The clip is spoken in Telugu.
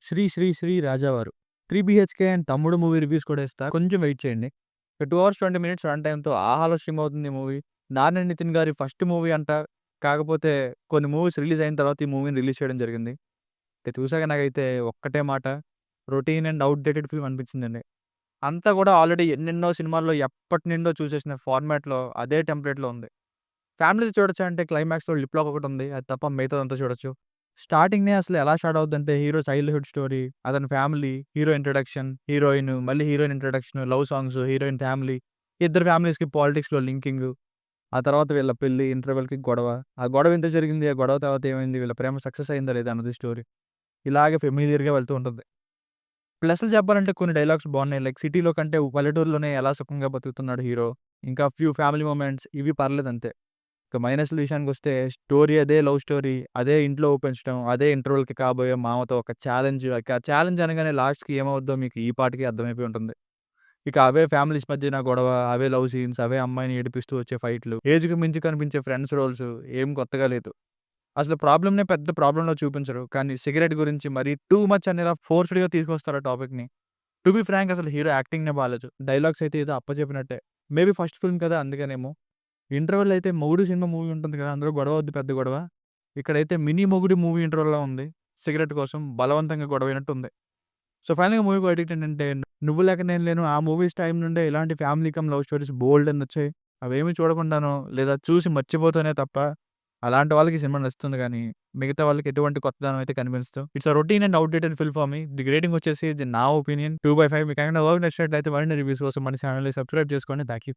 శ్రీ రాజావారు. 3 బీహెచ్‌కే అండ్ తమ్ముడు మూవీ రివ్యూస్ కూడా ఇస్తా. కొంచెం వెయిట్ చేయండి. 2 అవర్స్ 20 మినిట్స్ రన్ టైమ్‌తో ఆహాలో స్ట్రీమ్ అవుతుంది ఈ మూవీ. నాని నితిన్ గారి ఫస్ట్ మూవీ అంట. కాకపోతే కొన్ని మూవీస్ రిలీజ్ అయిన తర్వాత ఈ మూవీని రిలీజ్ చేయడం జరిగింది. ఇక చూసాక నాకైతే ఒక్కటే మాట రొటీన్ అండ్ ఔట్‌డేటెడ్ ఫిల్మ్ అనిపించిందండి. అంతా కూడా ఆల్రెడీ ఎన్నెన్నో సినిమాల్లో ఎప్పటినుండో చూసేసిన ఫార్మాట్‌లో అదే టెంప్లేట్‌లో ఉంది. ఫ్యామిలీతో చూడొచ్చా అంటే క్లైమాక్స్‌లో లిప్ లాక్ ఒకటుంది. అది తప్ప మిగతాదంతా చూడొచ్చు. స్టార్టింగ్‌నే అసలు ఎలా స్టార్ట్ అవుద్దంటే హీరో చైల్డ్‌హుడ్ స్టోరీ, అతని ఫ్యామిలీ, హీరో ఇంట్రడక్షన్, హీరోయిన్, మళ్ళీ heroine introduction, love songs, heroine family, ఇద్దరు ఫ్యామిలీస్‌కి పాలిటిక్స్‌లో లింకింగు, ఆ తర్వాత వీళ్ళ పెళ్లి, ఇంటర్వెల్‌కి గొడవ. ఆ గొడవ ఎందుకు జరిగింది? ఆ గొడవ తర్వాత ఏమైంది? వీళ్ళ ప్రేమ సక్సెస్ అయిందా లేదా అన్నది స్టోరీ. ఇలాగే ఫెమిలియర్‌గా వెళ్తూ ఉంటుంది. ప్లస్‌లు చెప్పాలంటే కొన్ని డైలాగ్స్ బాగున్నాయి. లైక్ సిటీలో కంటే పల్లెటూరులోనే ఎలా సుఖంగా బతుకుతున్నాడు హీరో. ఇంకా ఫ్యూ ఫ్యామిలీ మొమెంట్స్ ఇవి పర్లేదంతే. ఇక మైనస్‌ల విషయానికొస్తే స్టోరీ అదే లవ్ స్టోరీ. అదే ఇంట్లో ఒప్పించడం. అదే ఇంటర్వల్‌కి కాబోయే మామతో ఒక ఛాలెంజ్. ఇక ఛాలెంజ్ అనగానే లాస్ట్‌కి ఏమవుద్దో మీకు ఈ పాటికే అర్థమైపోయి ఉంటుంది. ఇక అవే ఫ్యామిలీస్ మధ్యన గొడవ, అవే లవ్ సీన్స్, అవే అమ్మాయిని ఏడిపిస్తూ వచ్చే ఫైట్‌లు, ఏజ్‌కి మించి కనిపించే ఫ్రెండ్స్ రోల్స్ ఏం కొత్తగా లేదు. అసలు ప్రాబ్లమ్‌నే పెద్ద ప్రాబ్లమ్‌లా చూపించరు. కానీ సిగరెట్ గురించి మరీ టూ మచ్ అనేలా ఫోర్స్‌డ్‌గా తీసుకొస్తారు ఆ టాపిక్‌ని. టు బి ఫ్రాంక్ అసలు హీరో యాక్టింగ్‌నే బాలేదు. డైలాగ్స్ అయితే ఏదో అప్పజెప్పినట్టే. మేబీ ఫస్ట్ ఫిల్మ్ కదా అందుకనేమో. ఇంటర్వెల్ అయితే 'మొగుడు' సినిమా మూవీ ఉంటుంది కదా! అందులో గొడవ అవుద్ది పెద్ద గొడవ. ఇక్కడైతే మినీ 'మొగుడు' మూవీ ఇంటర్వల్‌లా ఉంది. సిగరెట్ కోసం బలవంతంగా గొడవైనట్టుంది. సో, ఫైనల్‌గా మూవీ వర్డిక్ట్ ఏంటంటే 'నువ్వు లేక నేను లేను' ఆ మూవీస్ టైమ్ నుండే ఇలాంటి ఫ్యామిలీ కమ్ లవ్ స్టోరీస్ బోలెడన్నొచ్చాయి. అవేమి చూడకుండానో లేదా చూసి మర్చిపోతేనే తప్ప అలాంటి వాళ్ళకి ఈ సినిమా నచ్చుతుంది గానీ, మిగతా వాళ్ళకి ఎటువంటి కొత్తదనం అయితే కనిపించదు. It's a routine and outdated film for me. The rating వచ్చేసి ఇది నా ఒపీనియన్ 2/5 మీకేమైనా వర్క్ నచ్చినట్లయితే మరిన్ని రివ్యూస్ కోసం మన ఛానెల్‌ని సబ్స్క్రైబ్ చేసుకోండి. Thank you.